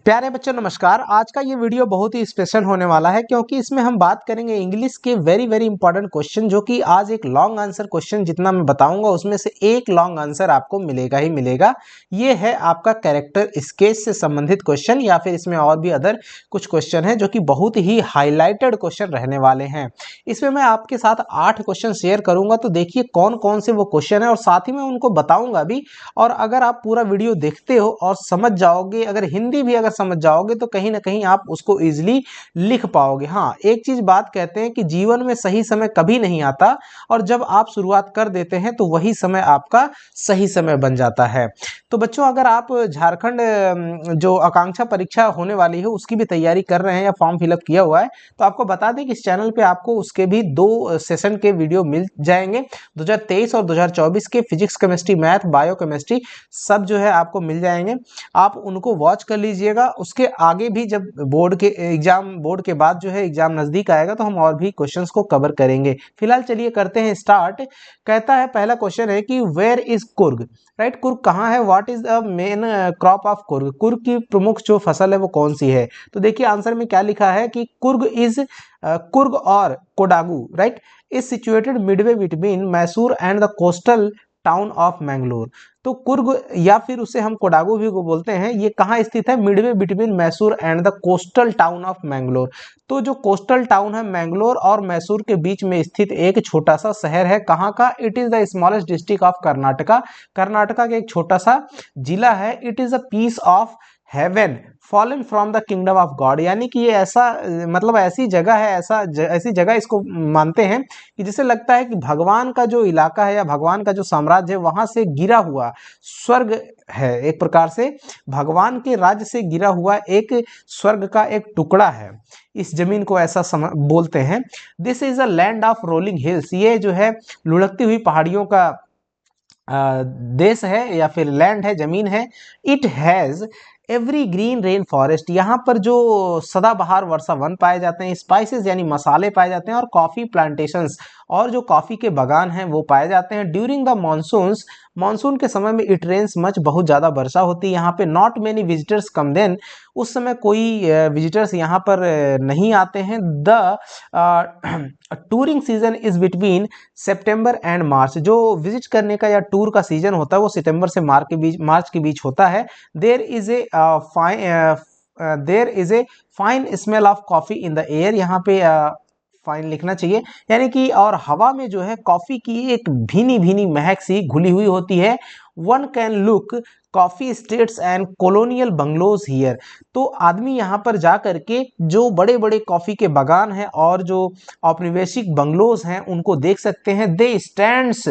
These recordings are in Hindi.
प्यारे बच्चों नमस्कार। आज का ये वीडियो बहुत ही स्पेशल होने वाला है क्योंकि इसमें हम बात करेंगे इंग्लिश के वेरी इंपॉर्टेंट क्वेश्चन, जो कि आज एक लॉन्ग आंसर क्वेश्चन जितना मैं बताऊंगा उसमें से एक लॉन्ग आंसर आपको मिलेगा ही मिलेगा। ये है आपका कैरेक्टर स्केच से संबंधित क्वेश्चन, या फिर इसमें और भी अदर कुछ क्वेश्चन है जो कि बहुत ही हाईलाइटेड क्वेश्चन रहने वाले हैं। इसमें मैं आपके साथ 8 क्वेश्चन शेयर करूंगा, तो देखिए कौन कौन से वो क्वेश्चन है और साथ ही मैं उनको बताऊंगा भी। और अगर आप पूरा वीडियो देखते हो और समझ जाओगे, अगर हिंदी भी अगर समझ जाओगे तो कहीं ना कहीं आप उसको इजीली लिख पाओगे। हाँ, एक चीज बात कहते हैं कि जीवन में सही समय कभी नहीं आता, और जब आप शुरुआत कर देते हैं तो वही समय आपका सही समय बन जाता है। तो बच्चों, अगर आप झारखंड जो आकांक्षा परीक्षा होने वाली है उसकी भी तैयारी कर रहे हैं या फॉर्म फिलअप किया हुआ है, तो आपको बता दें कि इस चैनल पे आपको उसके भी 2 सेशन के वीडियो मिल जाएंगे। 2023 और 2024 के physics, chemistry, math, bio chemistry सब जो है आपको मिल जाएंगे। आप उनको वॉच कर लीजिएगा। उसके आगे भी जब बोर्ड के बाद जो है एग्जाम नजदीक आएगा तो हम और भी क्वेश्चंस को कवर करेंगे। फिलहाल चलिए करते हैं स्टार्ट। कहता है, पहला क्वेश्चन है कि where is Coorg, right? Coorg कहाँ है? What is the main crop of Coorg? Coorg की प्रमुख जो फसल है वो कौन सी है? तो देखिए आंसर में क्या लिखा है कि कुर्ग और Kodagu, right, is situated Midway between Mysore and the coastal town of Mangalore. तो कुर्ग या फिर उसे हम कोडागू भी को बोलते हैं, ये कहाँ स्थित है? Midway between Mysore and the coastal town of Mangalore. तो जो कोस्टल टाउन है मैंगलोर और मैसूर के बीच में स्थित एक छोटा सा शहर है। कहाँ का? It is the smallest district of Karnataka. Karnataka का एक छोटा सा जिला है। It is a piece of heaven fallen from the kingdom of God, यानी कि ये ऐसा मतलब ऐसी जगह है, ऐसी जगह इसको मानते हैं कि जिसे लगता है कि भगवान का जो इलाका है या भगवान का जो साम्राज्य है वहां से गिरा हुआ स्वर्ग है। एक प्रकार से भगवान के राज्य से गिरा हुआ एक स्वर्ग का एक टुकड़ा है। इस जमीन को ऐसा बोलते हैं। This is a land of rolling hills. ये जो है लुढ़कती हुई पहाड़ियों का देश है या फिर लैंड है, जमीन है। It has every green rain forest. यहाँ पर जो सदाबहार वर्षा वन पाए जाते हैं, स्पाइसेस यानी मसाले पाए जाते हैं, और कॉफी प्लांटेशंस और जो कॉफी के बागान हैं वो पाए जाते हैं। ड्यूरिंग द मानसून्स, मानसून के समय में इट रेन्स मच, बहुत ज़्यादा वर्षा होती है यहाँ पे। Not many visitors come then, उस समय कोई विजिटर्स यहाँ पर नहीं आते हैं। The touring season is between September and March. जो विजिट करने का या टूर का सीजन होता है वो सितंबर से मार्च के बीच होता है। There is a fine smell of coffee in the air. यहाँ पे फाइन लिखना चाहिए, यानी कि और हवा में जो है कॉफी की एक भीनी भीनी महक सी घुली हुई होती है। One can look coffee states and colonial bungalows here. तो आदमी यहाँ पर जा करके जो बड़े बड़े कॉफी के बागान हैं और जो औपनिवेशिक बंगलोज हैं उनको देख सकते हैं। They stands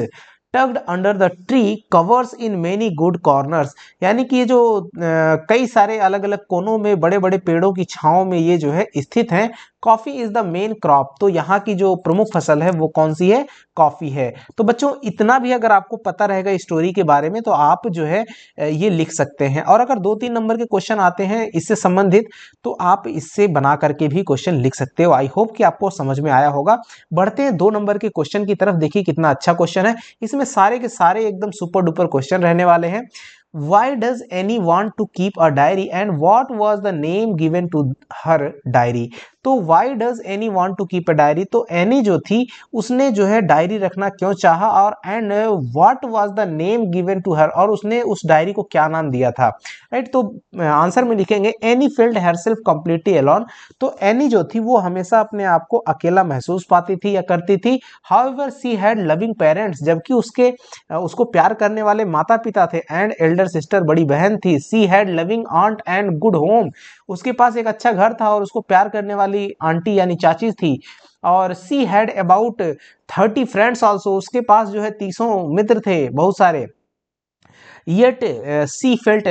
tucked under the tree covers in many good corners, यानी कि ये जो कई सारे अलग अलग कोनों में बड़े बड़े पेड़ों की छांव में ये जो है स्थित हैं। Coffee is the main crop. तो यहाँ की जो प्रमुख फसल है वो कौन सी है? कॉफी है। तो बच्चों, इतना भी अगर आपको पता रहेगा स्टोरी के बारे में तो आप जो है ये लिख सकते हैं। और अगर 2-3 नंबर के क्वेश्चन आते हैं इससे संबंधित तो आप इससे बना करके भी क्वेश्चन लिख सकते हो। आई होप कि आपको समझ में आया होगा। बढ़ते हैं 2 नंबर के क्वेश्चन की तरफ। देखिए कितना अच्छा क्वेश्चन है। इसमें सारे के सारे एकदम सुपर डुपर क्वेश्चन रहने वाले हैं। Why does Annie want to keep a diary and what was the name given to her diary? तो why does Annie want to keep a diary? तो एनी जो थी उसने जो है डायरी रखना क्यों चाहा, और and what was the name given to her, और उसने उस डायरी को क्या नाम दिया था, राइट? तो आंसर में लिखेंगे any felt herself completely alone। तो एनी जो थी वो हमेशा अपने आप को अकेला महसूस पाती थी या करती थी। However she had loving parents, जबकि उसको प्यार करने वाले माता पिता थे। एंड एल्डर सिस्टर, बड़ी बहन थी। She had loving aunt and good home, उसके पास एक अच्छा घर था और उसको प्यार करने वाली आंटी यानी चाची थी। और she had about 30 friends also, उसके पास जो है 30 मित्र थे, बहुत सारे। येट सी फेल्ट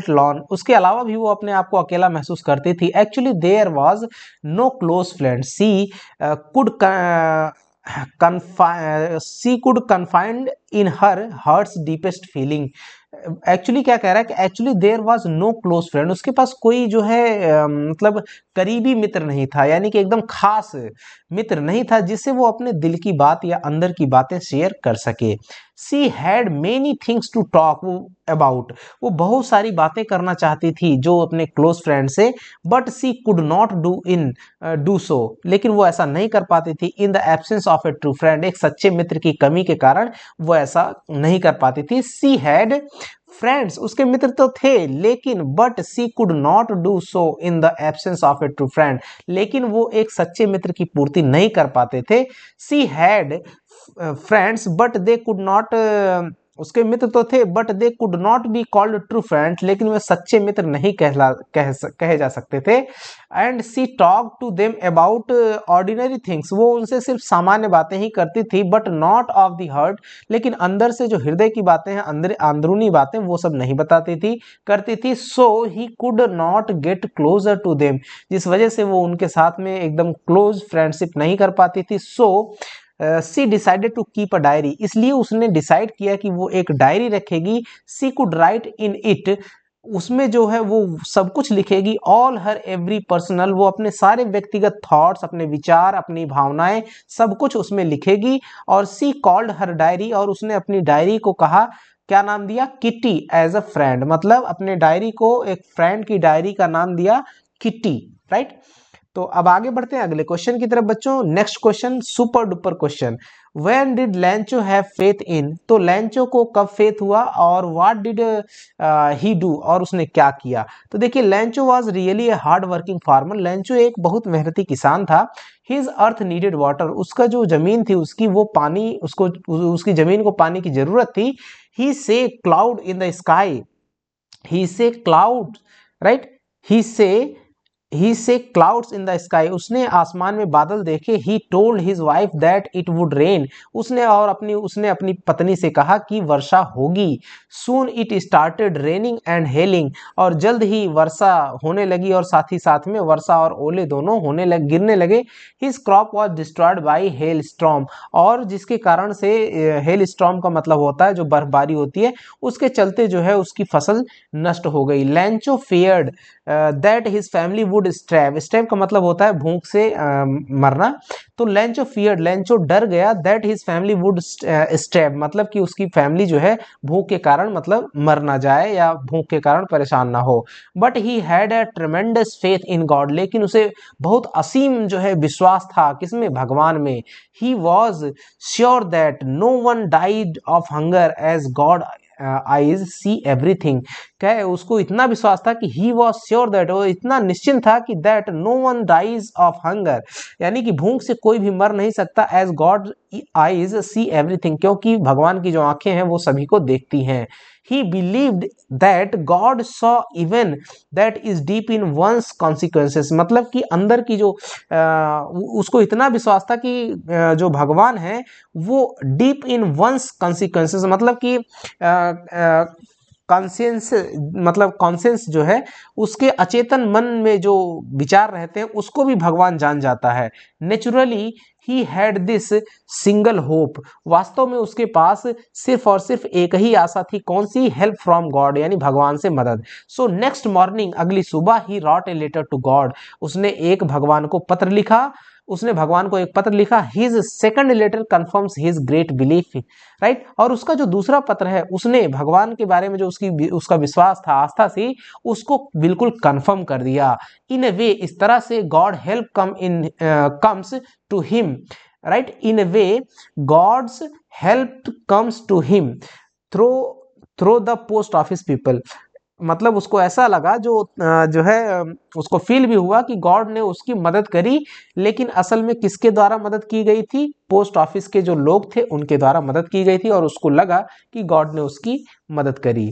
अलॉन, उसके अलावा भी वो अपने आप को अकेला महसूस करती थी। Actually there was no close friend. Could confined in her hearts deepest feeling. Actually क्या कह रहा है कि actually there was no close friend, उसके पास कोई जो है मतलब करीबी मित्र नहीं था, यानी कि एकदम खास मित्र नहीं था जिससे वो अपने दिल की बात या अंदर की बातें शेयर कर सके। She had many things to talk about, वो बहुत सारी बातें करना चाहती थी जो अपने क्लोज फ्रेंड से, but she could not do so, लेकिन वो ऐसा नहीं कर पाती थी in the absence of a true friend, एक सच्चे मित्र की कमी के कारण वो ऐसा नहीं कर पाती थी। सी हैड फ्रेंड्स, उसके मित्र तो थे लेकिन but she could not do so in the absence of a true friend, लेकिन वो एक सच्चे मित्र की पूर्ति नहीं कर पाते थे। She had friends but they could not, उसके मित्र तो थे but they could not be called true friends, लेकिन वे सच्चे मित्र नहीं कहे जा सकते थे। And she talk to them about ordinary things, वो उनसे सिर्फ सामान्य बातें ही करती थी, but not of the heart, लेकिन अंदर से जो हृदय की बातें हैं, अंदरूनी बातें वो सब नहीं बताती थी, करती थी। So he could not get closer to them, जिस वजह से वो उनके साथ में एकदम क्लोज फ्रेंडशिप नहीं कर पाती थी। So she decided to keep a diary, इसलिए उसने डिसाइड किया कि वो एक डायरी रखेगी। She could write in it, उसमें जो है वो सब कुछ लिखेगी। ऑल हर एवरी पर्सनल, वो अपने सारे व्यक्तिगत थॉट्स, अपने विचार, अपनी भावनाएं, सब कुछ उसमें लिखेगी। और सी कॉल्ड हर डायरी, और उसने अपनी डायरी को कहा, क्या नाम दिया? किटी एज अ फ्रेंड, मतलब अपने डायरी को एक फ्रेंड की डायरी का नाम दिया किटी, राइट। तो अब आगे बढ़ते हैं अगले क्वेश्चन की तरफ बच्चों। Next question super duper question, when did लैंचो have faith in, तो लैंचो को कब फेथ हुआ और व्हाट डिड ही डू, और उसने क्या किया। तो देखिए लैंचो was really a hard working farmer, लैंचो एक बहुत मेहनती किसान था। हिज अर्थ नीडेड वाटर, उसका जो जमीन थी उसकी वो पानी, उसको उसकी जमीन को पानी की जरूरत थी। ही से क्लाउड इन द स्काई, ही से क्लाउड, राइट, ही से क्लाउड्स इन द स्काई, उसने आसमान में बादल देखे। He told his wife that it would rain, उसने अपनी पत्नी से कहा कि वर्षा होगी। Soon it started raining and hailing, और जल्द ही वर्षा होने लगी और साथ ही साथ में वर्षा और ओले दोनों गिरने लगे। His crop was destroyed by hello storm, और जिसके कारण से हेल स्टॉर्म का मतलब होता है जो बर्फबारी होती है, उसके चलते जो है उसकी फसल नष्ट हो गई। Lencho feared that his family would starve, starve का मतलब होता है भूख से मरना। तो लैंचो फियर्ड, लैंचो डर गया, दैट हिज फैमिली वुड स्ट्रैव, मतलब कि उसकी फैमिली जो है भूख के कारण मतलब मर ना जाए या भूख के कारण परेशान ना हो। But he had A ट्रेमेंडस faith in God, लेकिन उसे बहुत असीम जो है विश्वास था किसमें? भगवान में। He was sure that no one died of hunger as God eyes see everything, क्या उसको इतना विश्वास था कि ही वॉज श्योर दैट, वो इतना निश्चिंत था कि that no one dies of hunger, यानी कि भूख से कोई भी मर नहीं सकता। As God eyes see everything, क्योंकि भगवान की जो आंखें हैं वो सभी को देखती हैं। He believed that God saw even that is deep in one's consequences, मतलब कि अंदर की जो उसको इतना विश्वास था कि जो भगवान है वो डीप इन वंस कॉन्सिक्वेंसेस, मतलब कि कॉन्शियंस, मतलब कॉन्शियंस जो है उसके अचेतन मन में जो विचार रहते हैं उसको भी भगवान जान जाता है। Naturally he had this single hope, वास्तव में उसके पास सिर्फ और सिर्फ एक ही आशा थी, कौन सी? हेल्प फ्रॉम गॉड, यानी भगवान से मदद। सो नेक्स्ट मॉर्निंग, अगली सुबह, he wrote a letter to God, उसने एक भगवान को पत्र लिखा, उसने भगवान को एक पत्र लिखा। His second letter confirms his great belief, right, और उसका जो दूसरा पत्र है उसने भगवान के बारे में जो उसका विश्वास था, आस्था थी, उसको बिल्कुल कंफर्म कर दिया। इन ए वे, इस तरह से God help comes to him, right, in a way God's help comes to him through through the post office people, मतलब उसको ऐसा लगा जो है उसको फील भी हुआ कि गॉड ने उसकी मदद करी, लेकिन असल में किसके द्वारा मदद की गई थी? पोस्ट ऑफिस के जो लोग थे उनके द्वारा मदद की गई थी, और उसको लगा कि गॉड ने उसकी मदद करी,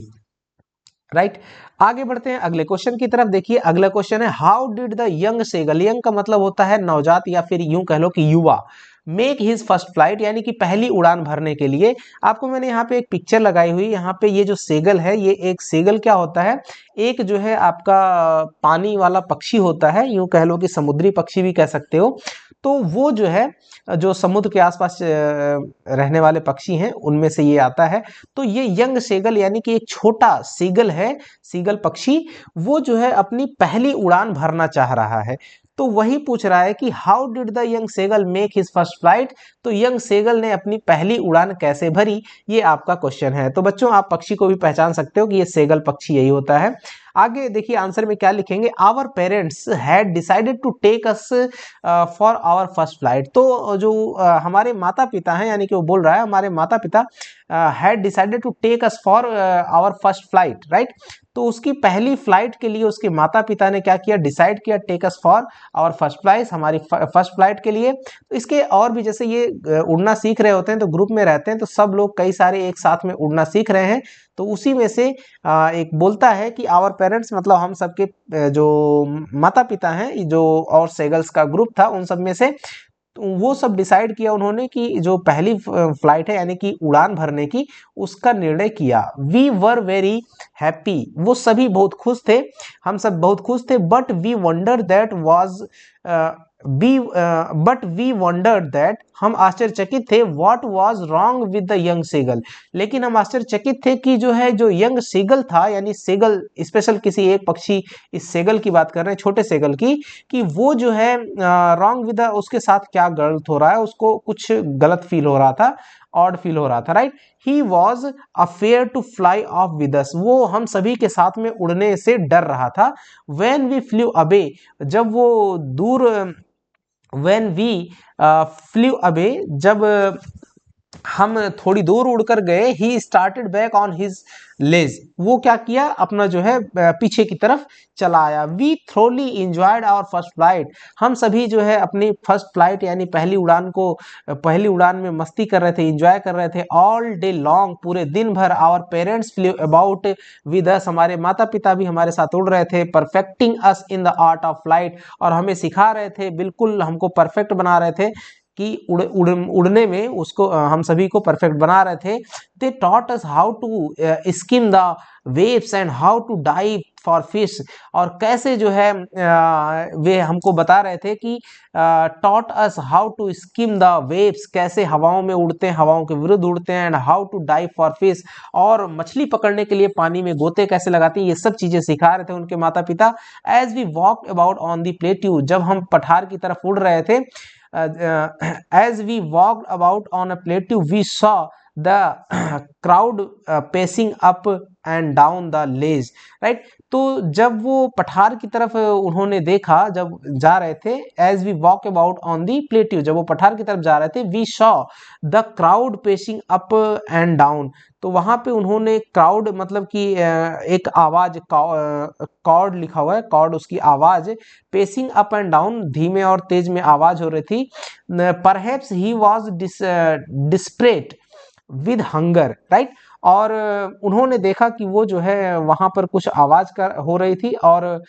राइट। आगे बढ़ते हैं अगले क्वेश्चन की तरफ। देखिए अगला क्वेश्चन है, how did the young seagull, young का मतलब होता है नवजात या फिर यूं कह लो कि युवा, मेक हिज फर्स्ट फ्लाइट, यानी कि पहली उड़ान भरने के लिए। आपको मैंने यहाँ पे एक पिक्चर लगाई हुई, यहाँ पे ये जो सेगल है, ये एक सेगल क्या होता है? एक जो है आपका पानी वाला पक्षी होता है, यूं कह लो कि समुद्री पक्षी भी कह सकते हो। तो वो जो है जो समुद्र के आसपास रहने वाले पक्षी हैं उनमें से ये आता है। तो ये यंग सेगल यानी कि एक छोटा सीगल है, सीगल पक्षी, वो जो है अपनी पहली उड़ान भरना चाह रहा है। तो वही पूछ रहा है कि how did the young seagull make his first flight, तो यंग सेगल ने अपनी पहली उड़ान कैसे भरी, ये आपका क्वेश्चन है। तो बच्चों आप पक्षी को भी पहचान सकते हो कि ये सेगल पक्षी यही होता है। आगे देखिए आंसर में क्या लिखेंगे, our parents had decided to take us for our first flight. तो जो हमारे माता पिता हैं, यानी कि वो बोल रहा है हमारे माता पिता had decided to take us for our first flight, right. तो उसकी पहली फ्लाइट के लिए उसके माता पिता ने क्या किया, डिसाइड किया take us for our first flight, हमारी फर्स्ट फ्लाइट के लिए। तो इसके और भी जैसे ये उड़ना सीख रहे होते हैं तो ग्रुप में रहते हैं तो सब लोग कई सारे एक साथ में उड़ना सीख रहे हैं, तो उसी में से एक बोलता है कि आवर पेरेंट्स मतलब हम सबके जो माता पिता हैं, जो और सेगल्स का ग्रुप था उन सब में से, तो वो सब डिसाइड किया उन्होंने कि जो पहली फ्लाइट है यानी कि उड़ान भरने की, उसका निर्णय किया। वी वर वेरी हैप्पी, वो सभी बहुत खुश थे, हम सब बहुत खुश थे। But we wonder that was but we wondered that, हम आश्चर्यचकित थे, what was wrong with the young seagull, लेकिन हम आश्चर्यचकित थे कि जो है जो यंग सेगल था, यानी सेगल स्पेशल किसी एक पक्षी, इस सेगल की बात कर रहे हैं, छोटे सेगल की, कि वो जो है रॉन्ग विद द, उसके साथ क्या गलत हो रहा है, उसको कुछ गलत फील हो रहा था, ऑड फील हो रहा था, right. He was afraid to fly off with us, वो हम सभी के साथ में उड़ने से डर रहा था। व्हेन वी फ्लू अवे, जब वो दूर, व्हेन वी फ्लू अवे, जब हम थोड़ी दूर उड़कर गए, he started back on his legs, वो क्या किया, अपना जो है पीछे की तरफ चला आया। We thoroughly enjoyed our first flight, हम सभी जो है अपनी फर्स्ट फ्लाइट यानी पहली उड़ान को, पहली उड़ान में मस्ती कर रहे थे, इंजॉय कर रहे थे। ऑल डे लॉन्ग, पूरे दिन भर। Our parents flew about with us, हमारे माता पिता भी हमारे साथ उड़ रहे थे। Perfecting us in the art of flight, और हमें सिखा रहे थे, बिल्कुल हमको परफेक्ट बना रहे थे कि उड़ने में, उसको हम सभी को परफेक्ट बना रहे थे। They taught us how to skim the waves and how to dive for fish, और कैसे जो है वे हमको बता रहे थे कि taught us how to skim the waves, कैसे हवाओं में उड़ते हैं, हवाओं के विरुद्ध उड़ते हैं। And how to dive for fish, और मछली पकड़ने के लिए पानी में गोते कैसे लगाते हैं, ये सब चीजें सिखा रहे थे उनके माता पिता। As we walk about on the plateau, जब हम पठार की तरफ उड़ रहे थे, as we walked about on a plateau, we saw the crowd pacing up and down the ledge, right। तो जब वो पठार की तरफ उन्होंने देखा, जब जा रहे थे, as we walk about on the plateau, जब वो पठार की तरफ जा रहे थे, we saw the crowd pacing up and down, तो वहां पे उन्होंने क्राउड मतलब कि एक आवाज, कॉर्ड लिखा हुआ है, कॉर्ड उसकी आवाज, पेसिंग अप एंड डाउन, धीमे और तेज में आवाज हो रही थी। Perhaps he was desperate with hunger, right. और उन्होंने देखा कि वो जो है वहां पर कुछ आवाज कर हो रही थी, और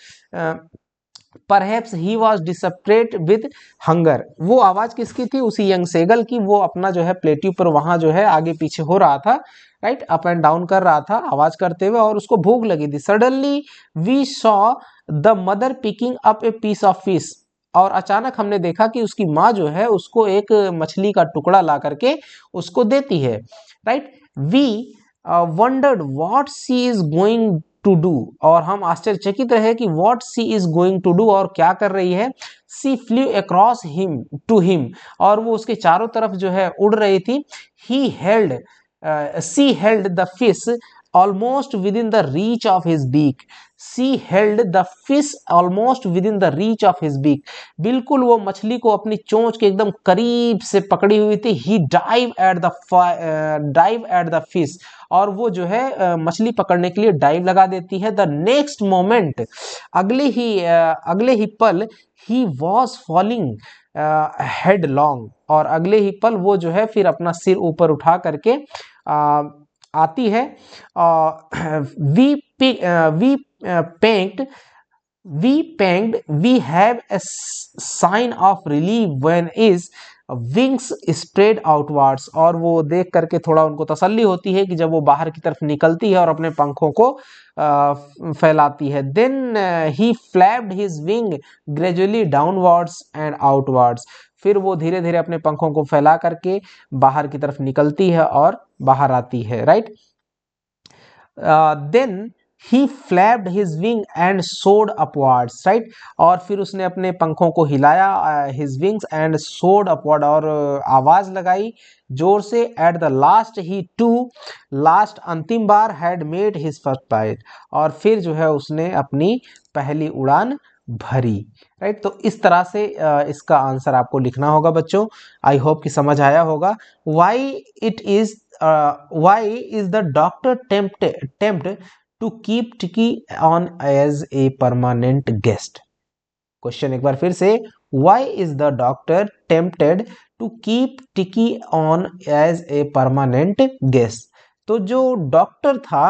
perhaps he was desperate with hunger, वो आवाज किसकी थी, उसी यंग सेगल की। वो अपना जो है प्लेट्यू पर वहां जो है आगे पीछे हो रहा था, राइट, अप एंड डाउन कर रहा था आवाज करते हुए, और उसको भूख लगी थी। Suddenly we saw the mother picking up a piece of fish, और अचानक हमने देखा कि उसकी माँ जो है उसको एक मछली का टुकड़ा ला करके उसको देती है, right. We wondered what she is going to do, और हम आश्चर्यचकित रहे कि what she is going to do, और क्या कर रही है। She flew across him to him, और वो उसके चारों तरफ जो है उड़ रही थी। He held she held the fish almost within the reach of his beak, she held the fish almost within the reach of his beak, बिल्कुल वो मछली को अपनी चोंच के एकदम करीब से पकड़ी हुई थी। ही डाइव एट द फिश, और वो जो है मछली पकड़ने के लिए डाइव लगा देती है। द नेक्स्ट मोमेंट, अगले ही पल, he was falling head long, और अगले ही पल वो जो है फिर अपना सिर ऊपर उठा करके आती है। We panicked, we have a sign of relief when is wings spread outwards, और वो देख करके थोड़ा उनको तसल्ली होती है कि जब वो बाहर की तरफ निकलती है और अपने पंखों को फैलाती है। Then he flapped his wing gradually downwards and outwards, फिर वो धीरे धीरे अपने पंखों को फैला करके बाहर की तरफ निकलती है और बाहर आती है, right. Then he flapped his wing and soared upwards, right, और फिर उसने अपने पंखों को हिलाया, his wings and soared upward, और आवाज लगाई जोर से। At the last he to last अंतिम बार had made his first flight, और फिर जो है उसने अपनी पहली उड़ान भरी, राइट। तो इस तरह से इसका आंसर आपको लिखना होगा बच्चों। आई होप कि समझ आया होगा। Why it is why is the doctor tempt to keep Tiki on as a permanent guest? Question एक बार फिर से, why is the doctor tempted to keep Tiki on as a permanent guest? तो जो डॉक्टर था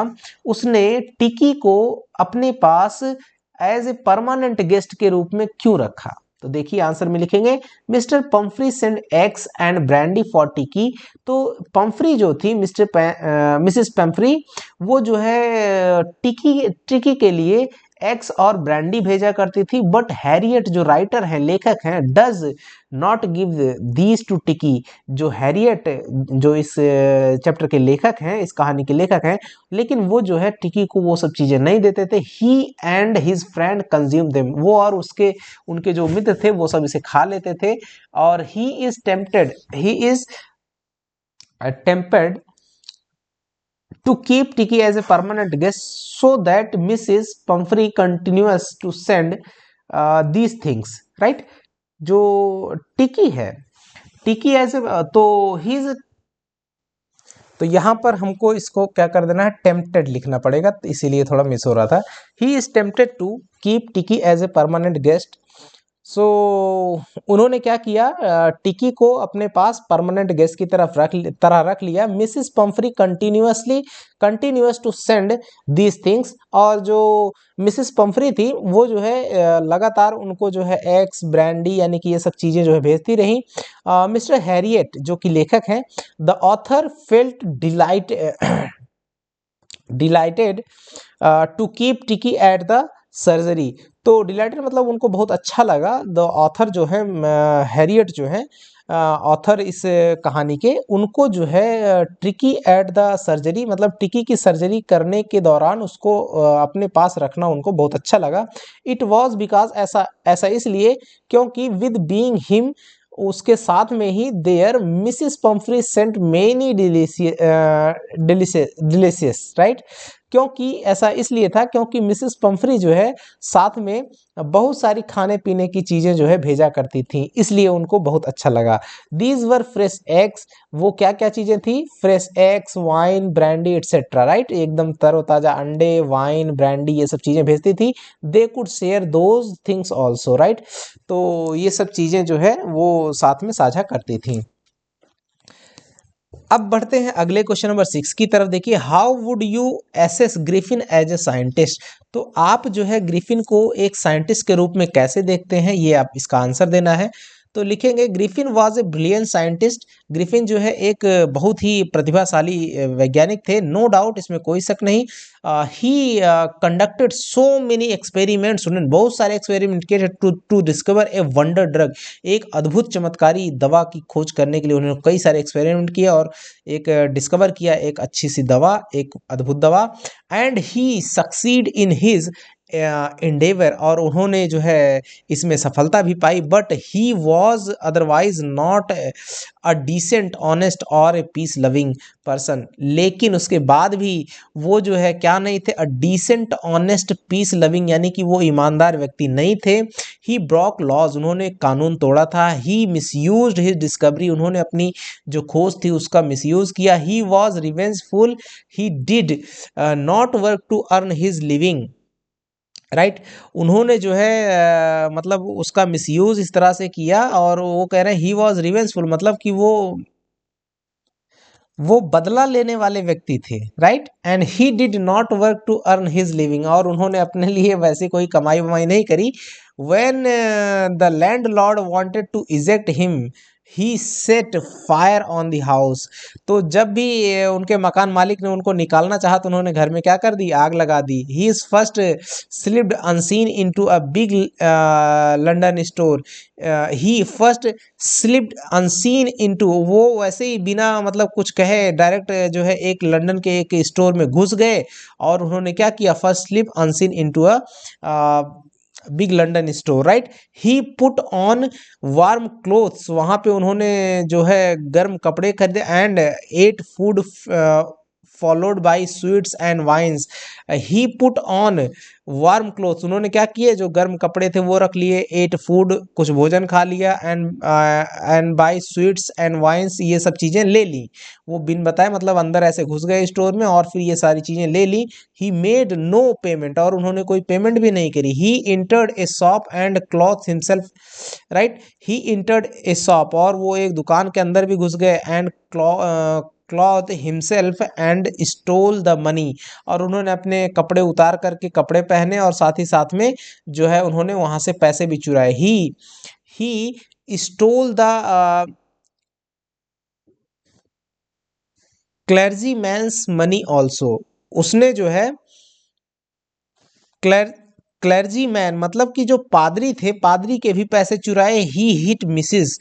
उसने टिकी को अपने पास एज ए परमानेंट गेस्ट के रूप में क्यों रखा? तो देखिए आंसर में लिखेंगे, mister Pomfrey send eggs and brandy for टिकी। तो पंफ्री जो थी, मिसेस पंफ्री, वो जो है टिकी के लिए एग्स और ब्रांडी भेजा करती थी, बट हैरियट जो राइटर हैं, लेखक हैं, does not give these two टिकी। जो हैरियट, जो इस चैप्टर के लेखक हैं, इस कहानी के लेखक हैं, लेकिन वो जो है टिकी को वो सब चीजें नहीं देते थे। He and his friend consume them, वो और उनके जो मित्र थे वो सब इसे खा लेते थे। और he is tempted to keep Tiki as a permanent guest so that Mrs. Pumphrey continues to send these things, right? जो टिकी है, टिकी एज तो यहाँ पर हमको इसको क्या कर देना है, टेम्पटेड लिखना पड़ेगा, तो इसीलिए थोड़ा मिस हो रहा था। He is tempted to keep Tricki as a permanent guest. So उन्होंने क्या किया, टिकी को अपने पास परमानेंट गेस्ट की तरह रख लिया। Mrs Pumphrey continues to send these things, और जो मिसिस पंफ्री थी वो जो है लगातार उनको जो है एग्स, ब्रांडी, यानी कि ये सब चीज़ें जो है भेजती रही। मिस्टर हैरियट जो कि लेखक हैं, the author felt delighted to keep Tricki at the surgery. तो डिलाइटेड मतलब उनको बहुत अच्छा लगा। द ऑथर जो है, हैरियट जो है ऑथर इस कहानी के, उनको जो है टिकी एट द सर्जरी, मतलब टिकी की सर्जरी करने के दौरान उसको अपने पास रखना उनको बहुत अच्छा लगा। इट वॉज बिकॉज, ऐसा इसलिए क्योंकि विद बीइंग हिम, उसके साथ में ही, there Mrs Pumphrey sent many delicious, right. क्योंकि ऐसा इसलिए था क्योंकि मिसिस पंफ्री जो है साथ में बहुत सारी खाने पीने की चीज़ें जो है भेजा करती थी, इसलिए उनको बहुत अच्छा लगा। दीज वर फ्रेश एग्स, वो क्या क्या चीज़ें थी, fresh eggs, wine, brandy etcetera, right, एकदम तरोताज़ा अंडे, वाइन, ब्रांडी, ये सब चीज़ें भेजती थी। They could share those things also, right. तो ये सब चीज़ें जो है वो साथ में साझा करती थी। अब बढ़ते हैं अगले क्वेश्चन नंबर 6 की तरफ। देखिए, how would you assess Griffin as a scientist? तो आप जो है ग्रिफिन को एक साइंटिस्ट के रूप में कैसे देखते हैं, ये आप इसका आंसर देना है। तो लिखेंगे, Griffin was a brilliant scientist. Griffin जो है एक बहुत ही प्रतिभाशाली वैज्ञानिक थे, नो डाउट, इसमें कोई शक नहीं। He conducted so many experiments, उन्होंने बहुत सारे एक्सपेरिमेंट किए to discover a wonder drug, एक अद्भुत चमत्कारी दवा की खोज करने के लिए उन्होंने कई सारे एक्सपेरिमेंट किए और एक डिस्कवर किया एक अच्छी सी दवा, एक अद्भुत दवा। And he succeed in his endeavour, और उन्होंने जो है इसमें सफलता भी पाई। But he was otherwise not a decent, honest और ए पीस लविंग पर्सन। लेकिन उसके बाद भी वो जो है क्या नहीं थे, a decent, honest, peace loving, यानी कि वो ईमानदार व्यक्ति नहीं थे। ही ब्रॉक लॉज, उन्होंने कानून तोड़ा था। ही मिसयूज्ड हिज डिस्कवरी, उन्होंने अपनी जो खोज थी उसका मिसयूज किया। He was revengeful, he did not work to earn his living, right. उन्होंने जो है मतलब उसका मिसयूज इस तरह से किया, और वो कह रहे हैं ही वॉज रिवेंजफुल, मतलब कि वो बदला लेने वाले व्यक्ति थे, right. And he did not work to earn his living, और उन्होंने अपने लिए वैसे कोई कमाई वमाई नहीं करी। When the landlord wanted to eject him he set fire on the house. तो जब भी उनके मकान मालिक ने उनको निकालना चाहा तो उन्होंने घर में क्या कर दी, आग लगा दी। He is first slipped unseen into a big London store. He first slipped unseen into, वो वैसे ही बिना मतलब कुछ कहे डायरेक्ट जो है एक लंदन के एक स्टोर में घुस गए और उन्होंने क्या किया, first slip unseen into a big London store, right. He put on warm clothes, वहां पे उन्होंने जो है गर्म कपड़े खरीदे। And ate food followed by sweets and wines. He put on warm clothes, उन्होंने क्या किए, जो गर्म कपड़े थे वो रख लिए। एट फूड, कुछ भोजन खा लिया। And by sweets and wines, ये सब चीजें ले ली। वो बिन बताए मतलब अंदर ऐसे घुस गए स्टोर में और फिर ये सारी चीजें ले ली। ही मेड नो पेमेंट, और उन्होंने कोई पेमेंट भी नहीं करी। He entered a shop and clothed himself, right. He entered a shop, और वो एक दुकान के अंदर भी घुस गए। And clothed himself and stole the money, और उन्होंने अपने कपड़े उतार करके कपड़े पहने और साथ ही साथ में जो है उन्होंने वहां से पैसे भी चुराए। He stole the clergyman's money also, उसने जो है क्लर क्लर्जी मैन मतलब कि जो पादरी थे, पादरी के भी पैसे चुराए। ही हिट मिसिस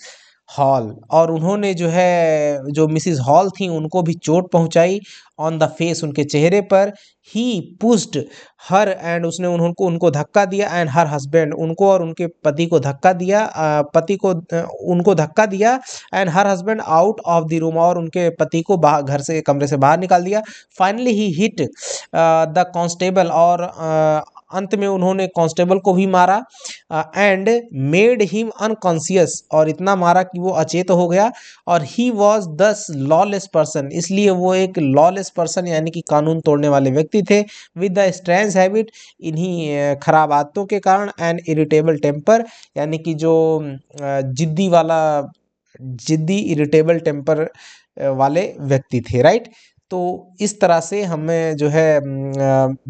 हॉल, और उन्होंने जो है जो मिसिस हॉल थी उनको भी चोट पहुंचाई ऑन द फेस, उनके चेहरे पर। ही पुश्ड हर, एंड उसने उनको उनको धक्का दिया। एंड हर हस्बैंड, उनको और उनके पति को धक्का दिया, पति को उनको धक्का दिया। And her husband out of the room, और उनके पति को बाहर, घर से, कमरे से बाहर निकाल दिया। Finally he hit the constable, और अंत में उन्होंने कांस्टेबल को भी मारा। एंड मेड हिम अनकॉन्शियस, और इतना मारा कि वो अचेत हो गया। और ही वॉज दस लॉलेस पर्सन, इसलिए वो एक लॉलेस पर्सन यानी कि कानून तोड़ने वाले व्यक्ति थे। विद द स्ट्रेंज हैबिट, इन्हीं खराब आदतों के कारण। एंड इरिटेबल टेम्पर, यानी कि जो जिद्दी वाला, जिद्दी इरिटेबल टेम्पर वाले व्यक्ति थे, राइट। तो इस तरह से हमें जो है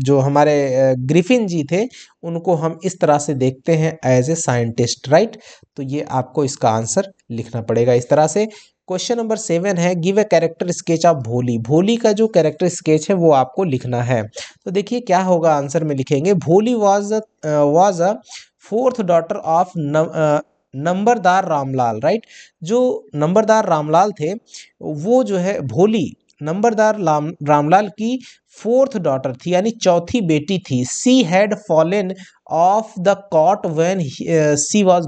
जो हमारे ग्रिफिन जी थे उनको हम इस तरह से देखते हैं एज ए साइंटिस्ट, राइट। तो ये आपको इसका आंसर लिखना पड़ेगा इस तरह से। क्वेश्चन नंबर 7 है, give a character sketch of भोली। भोली का जो कैरेक्टर स्केच है वो आपको लिखना है। तो देखिए क्या होगा, आंसर में लिखेंगे, Bholi was a fourth daughter of Numberdar Ramlal, right. जो नंबरदार रामलाल थे वो जो है भोली नंबरदार रामलाल की फोर्थ डॉटर थी, यानी चौथी बेटी थी। She had fallen off the cot when she was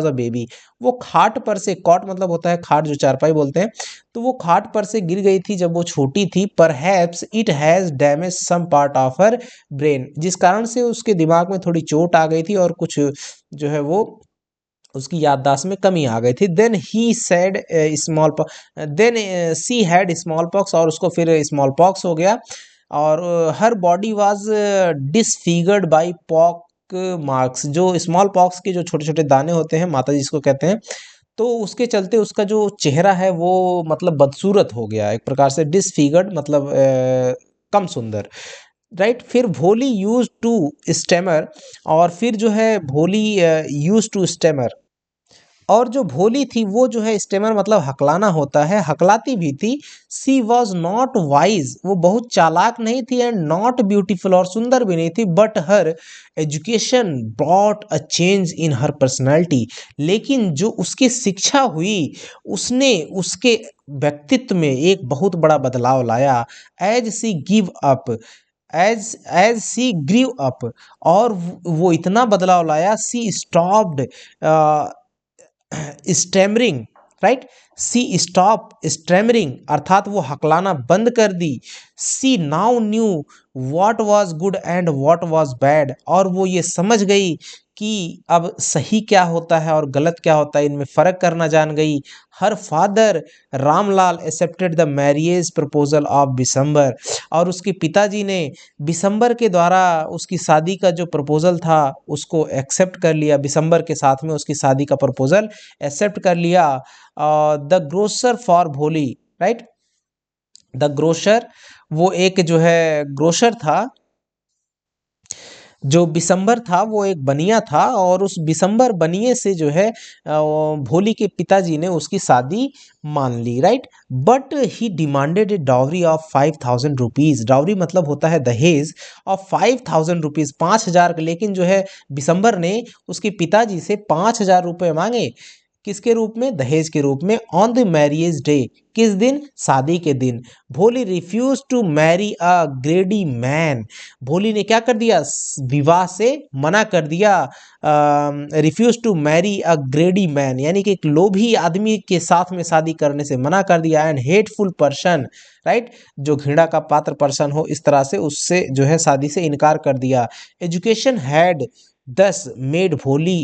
a baby. वो खाट पर से, कॉट मतलब होता है खाट, जो चारपाई बोलते हैं, तो वो खाट पर से गिर गई थी जब वो छोटी थी। Perhaps it has damage some part of her brain, जिस कारण से उसके दिमाग में थोड़ी चोट आ गई थी और कुछ जो है वो उसकी याददाश्त में कमी आ गई थी। Then he said small then she had smallpox, और उसको फिर स्मॉल पॉक्स हो गया। और her body was disfigured by pock marks, जो स्मॉल पॉक्स के जो छोटे छोटे दाने होते हैं, माता जी इसको कहते हैं, तो उसके चलते उसका जो चेहरा है वो मतलब बदसूरत हो गया, एक प्रकार से डिसफिगर्ड मतलब कम सुंदर, राइट। फिर भोली यूज टू स्टेमर, और फिर जो है भोली यूज टू स्टेमर, और जो भोली थी वो जो है स्टेमर मतलब हकलाना होता है, हकलाती भी थी। सी वॉज नॉट वाइज, वो बहुत चालाक नहीं थी। एंड नॉट ब्यूटीफुल, और सुंदर भी नहीं थी। But her education brought a change in her personality, लेकिन जो उसकी शिक्षा हुई उसने उसके व्यक्तित्व में एक बहुत बड़ा बदलाव लाया। As she give up, as as she grew up, और वो इतना बदलाव लाया। She stopped stammering, right. She stop stammering, अर्थात वो हकलाना बंद कर दी। She now knew what was good and what was bad, और वो ये समझ गई कि अब सही क्या होता है और गलत क्या होता है, इनमें फर्क करना जान गई। Her father Ramlal accepted the marriage proposal of Bishambar, और उसके पिताजी ने बिशंबर के द्वारा उसकी शादी का जो प्रपोजल था उसको एक्सेप्ट कर लिया। बिशंबर के साथ में उसकी शादी का प्रपोजल एक्सेप्ट कर लिया। द ग्रोसर फॉर भोली, राइट। द ग्रोसर, वो एक जो है ग्रोसर था, जो बिशंबर था वो एक बनिया था और उस बिशंबर बनिए से जो है भोली के पिताजी ने उसकी शादी मान ली, right. But he demanded a dowry of 5,000 rupees. Dowry मतलब होता है दहेज, ऑफ 5,000 रुपीज़, 5,000। लेकिन जो है बिशंबर ने उसके पिताजी से 5,000 रुपये मांगे। किसके रूप में? दहेज के रूप में। ऑन द मैरिज डे, किस दिन? शादी के दिन। Bholi refuse to marry a greedy man. Bholi ने क्या कर दिया? विवाह से मना कर दिया। Refuse to marry a greedy man यानी कि एक लोभी आदमी के साथ में शादी करने से मना कर दिया। एंड हेटफुल पर्सन, राइट, जो घृणा का पात्र पर्सन हो, इस तरह से उससे जो है शादी से इनकार कर दिया। एजुकेशन हैड दस मेड भोली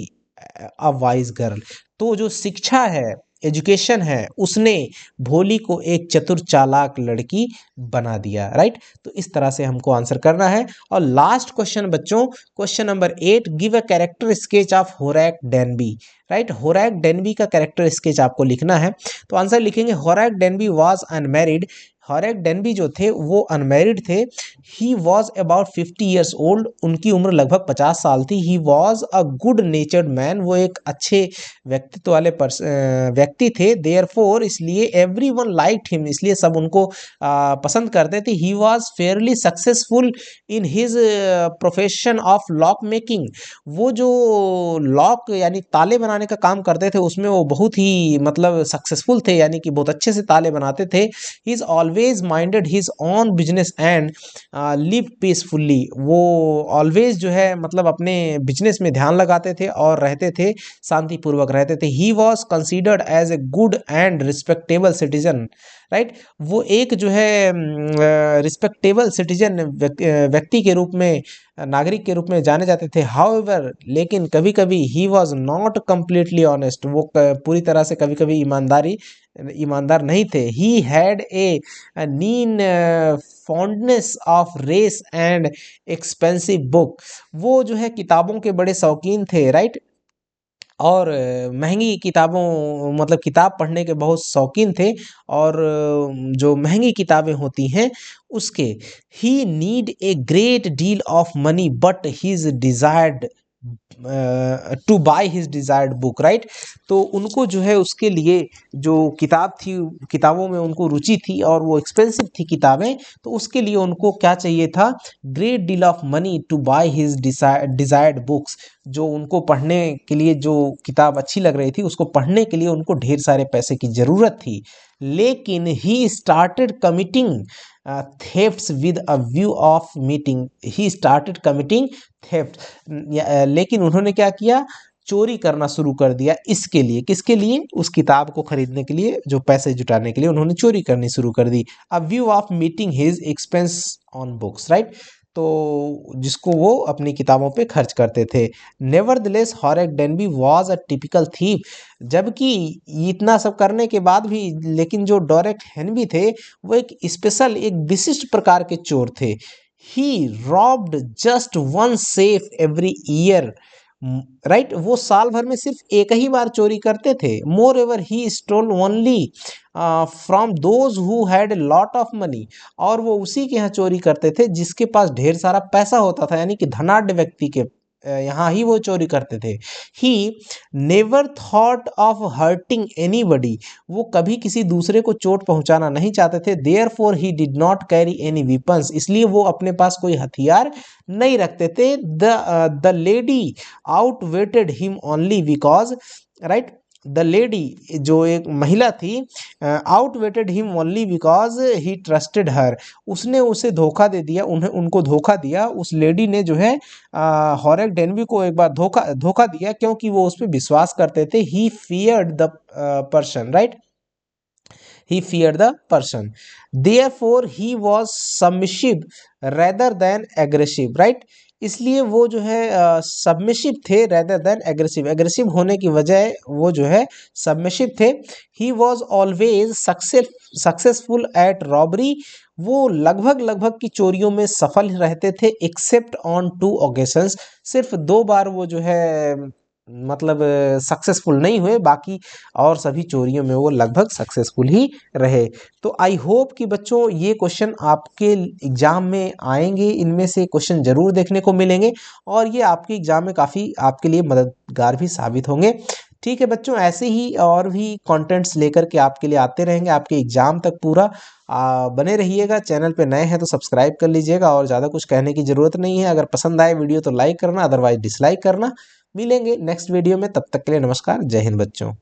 अ वाइज गर्ल। तो जो शिक्षा है, एजुकेशन है, उसने भोली को एक चतुर चालाक लड़की बना दिया, राइट। तो इस तरह से हमको आंसर करना है। और लास्ट क्वेश्चन बच्चों, question number 8, give a character sketch of Horace Danby, right. Horace Danby का कैरेक्टर स्केच आपको लिखना है। तो आंसर लिखेंगे, Horace Danby was unmarried. Horace Danby जो थे वो अनमैरिड थे। He was about 50 years old, उनकी उम्र लगभग 50 साल थी। He was a good natured man, वो एक अच्छे व्यक्तित्व वाले व्यक्ति थे। देयर फोर, इसलिए एवरी वन लाइक्ड हिम, इसलिए सब उनको पसंद करते थे। He was Fairlie successful in his profession of lock making, वो जो लॉक यानी ताले बनाने का काम करते थे उसमें वो बहुत ही मतलब सक्सेसफुल थे, यानी कि बहुत अच्छे से ताले बनाते थे। He is always minded his own business and live peacefully, वो ऑलवेज जो है मतलब अपने बिजनेस में ध्यान लगाते थे और रहते थे, शांतिपूर्वक रहते थे। He was considered as a good and respectable citizen, right. वो एक जो है रिस्पेक्टेबल सिटीजन व्यक्ति के रूप में, नागरिक के रूप में जाने जाते थे। हाउएवर, लेकिन कभी कभी he was not completely honest, वो पूरी तरह से कभी कभी ईमानदार नहीं थे। ही had a keen fondness of rare and expensive book, वो जो है किताबों के बड़े शौकीन थे, राइट। और महंगी किताबों मतलब किताब पढ़ने के बहुत शौकीन थे। और जो महंगी किताबें होती हैं उसके, he need a great deal of money but his desired to buy his desired book, right. तो उनको जो है उसके लिए जो किताब थी, किताबों में उनको रुचि थी और वो एक्सपेंसिव थी किताबें, तो उसके लिए उनको क्या चाहिए था? Great deal of money to buy his desired books, जो उनको पढ़ने के लिए जो किताब अच्छी लग रही थी उसको पढ़ने के लिए उनको ढेर सारे पैसे की ज़रूरत थी। लेकिन he started committing thefts with a view of meeting, he started committing theft, लेकिन उन्होंने क्या किया? चोरी करना शुरू कर दिया। इसके लिए, किसके लिए? उस किताब को खरीदने के लिए, जो पैसे जुटाने के लिए उन्होंने चोरी करनी शुरू कर दी। A view of meeting his expense on books, right. तो जिसको वो अपनी किताबों पे खर्च करते थे। Nevertheless Horace Danby was a typical thief, जबकि इतना सब करने के बाद भी लेकिन जो डोरेक हेनबी थे वो एक स्पेशल, एक विशिष्ट प्रकार के चोर थे। He robbed just one safe every year, right. वो साल भर में सिर्फ एक ही बार चोरी करते थे। Moreover he stole only from those who had lot of money, और वो उसी के यहाँ चोरी करते थे जिसके पास ढेर सारा पैसा होता था, यानी कि धनाढ्य व्यक्ति के यहाँ ही वो चोरी करते थे। He never thought of hurting anybody, वो कभी किसी दूसरे को चोट पहुंचाना नहीं चाहते थे। Therefore he did not carry any weapons, इसलिए वो अपने पास कोई हथियार नहीं रखते थे। The lady outwitted him only because, right, the lady जो एक महिला थी, outwitted him only because he trusted her, उसने उसे धोखा दे दिया, उन्हें उनको धोखा दिया। उस लेडी ने जो है हॉरेक डेनबी को एक बार धोखा दिया क्योंकि वो उस पर विश्वास करते थे। He feared the person, right, he feared the person, therefore he was submissive rather than aggressive, right। इसलिए वो जो है सबमिसिव थे rather than aggressive, एग्रेसिव होने की वजह वो जो है सबमिसिव थे। he was always successful at robbery, वो लगभग की चोरियों में सफल रहते थे। एक्सेप्ट ऑन 2 occasions, सिर्फ 2 बार वो जो है मतलब सक्सेसफुल नहीं हुए, बाकी और सभी चोरियों में वो लगभग सक्सेसफुल ही रहे। तो आई होप कि बच्चों ये क्वेश्चन आपके एग्ज़ाम में आएंगे, इनमें से क्वेश्चन ज़रूर देखने को मिलेंगे और ये आपके एग्ज़ाम में काफ़ी आपके लिए मददगार भी साबित होंगे। ठीक है बच्चों, ऐसे ही और भी कंटेंट्स लेकर के आपके लिए आते रहेंगे आपके एग्ज़ाम तक पूरा। बने रहिएगा, चैनल पे नए हैं तो सब्सक्राइब कर लीजिएगा और ज़्यादा कुछ कहने की ज़रूरत नहीं है। अगर पसंद आए वीडियो तो लाइक करना, अदरवाइज डिसलाइक करना। मिलेंगे नेक्स्ट वीडियो में, तब तक के लिए नमस्कार, जय हिंद बच्चों।